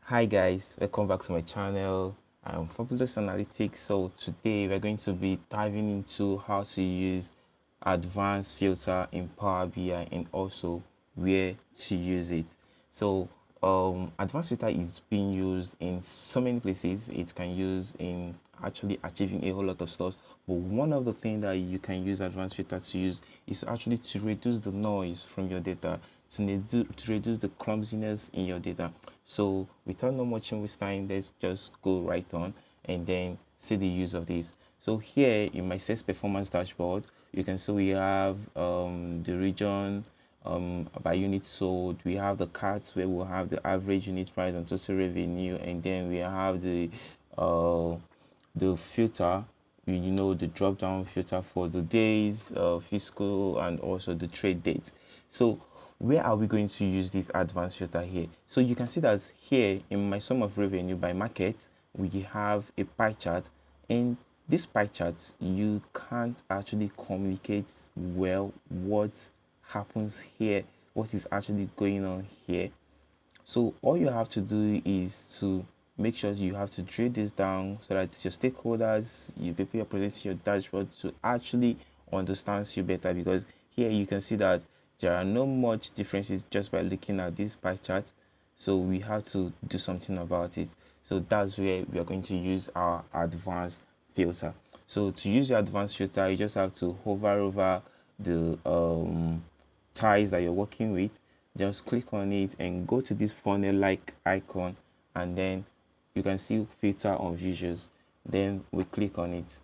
Hi guys, welcome back to my channel. I'm Fabulous Analytics. So today we're going to be diving into how to use advanced filter in Power BI and also where to use it. So advanced filter is being used in so many places. It can use in actually achieving a whole lot of stuff, but one of the things that you can use advanced filter to use is actually to reduce the noise from your data, to reduce the clumsiness in your data. So without no much waste time, let's just go right on and then see the use of this. So here in my sales performance dashboard, you can see we have the region by unit sold. We have the cards where we'll have the average unit price and total revenue, and then we have the filter, the drop down filter for the days, fiscal, and also the trade date. So where are we going to use this advanced filter here? So you can see that here in my sum of revenue by market, we have a pie chart, and this pie chart, you can't actually communicate well what happens here, what is actually going on here. So all you have to do is to make sure you have to drill this down so that your stakeholders, you people are presenting your dashboard to actually understand you better, because here you can see that there are no much differences just by looking at this pie chart. So we have to do something about it. So that's where we are going to use our advanced filter. So to use your advanced filter, you just have to hover over the ties that you're working with. Just click on it and go to this funnel like icon, and then you can see filter on visuals. Then we click on it,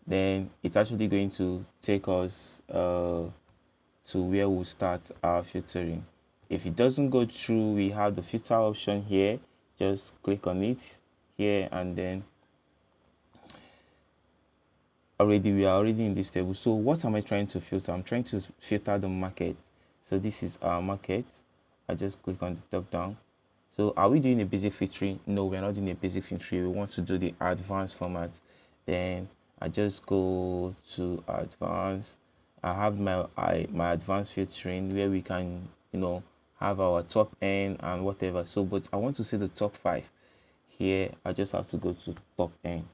then it's actually going to take us to where we'll start our filtering. If it doesn't go through, we have the filter option here. Just click on it here, and then we are already in this table. So what am I trying to filter? I'm trying to filter the market. So this is our market. I just click on the top down. So are we doing a basic filtering? No, we're not doing a basic filtering. We want to do the advanced format. Then I just go to advanced. I have my advanced filtering where we can have our top end and whatever. So but I want to see the top 5 here. I just have to go to top end.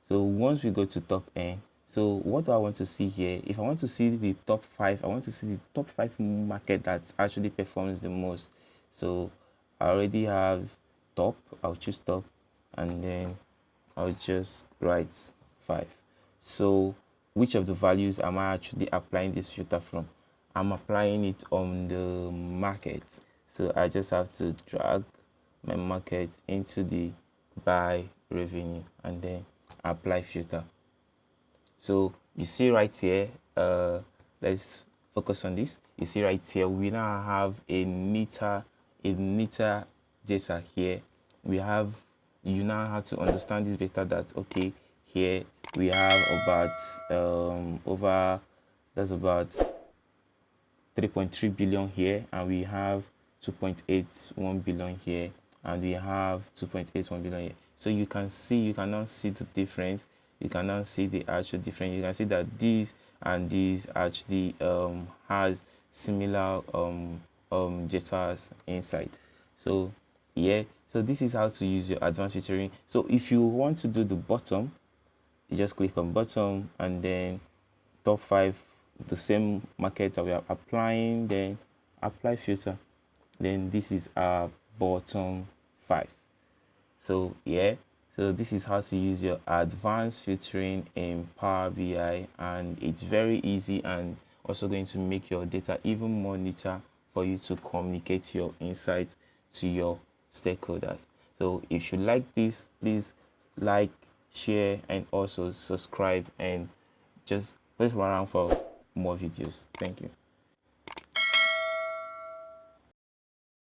So once we go to top end, so what do I want to see here? If I want to see the top 5, I want to see the top 5 market that actually performs the most. So I already have top. I'll choose top, and then I'll just write 5. So which of the values am I actually applying this filter from? I'm applying it on the market. So I just have to drag my market into the by revenue and then apply filter. So you see right here, let's focus on this. You see right here, we now have a neater data here. You now have to understand this better, that okay, here we have about that's about 3.3 billion here, and we have 2.81 billion here, and we have 2.81 billion here. So you can now see the difference. You can now see the actual difference. You can see that these and these actually has similar data inside. So yeah, so this is how to use your advanced filtering. So if you want to do the bottom, you just click on bottom, and then top 5, the same market that we are applying, then apply filter. Then this is our bottom 5. So yeah, so this is how to use your advanced filtering in Power BI, and it's very easy and also going to make your data even more neater for you to communicate your insights to your stakeholders. So if you like this, please like, share, and also subscribe, and just wait around for more videos. Thank you.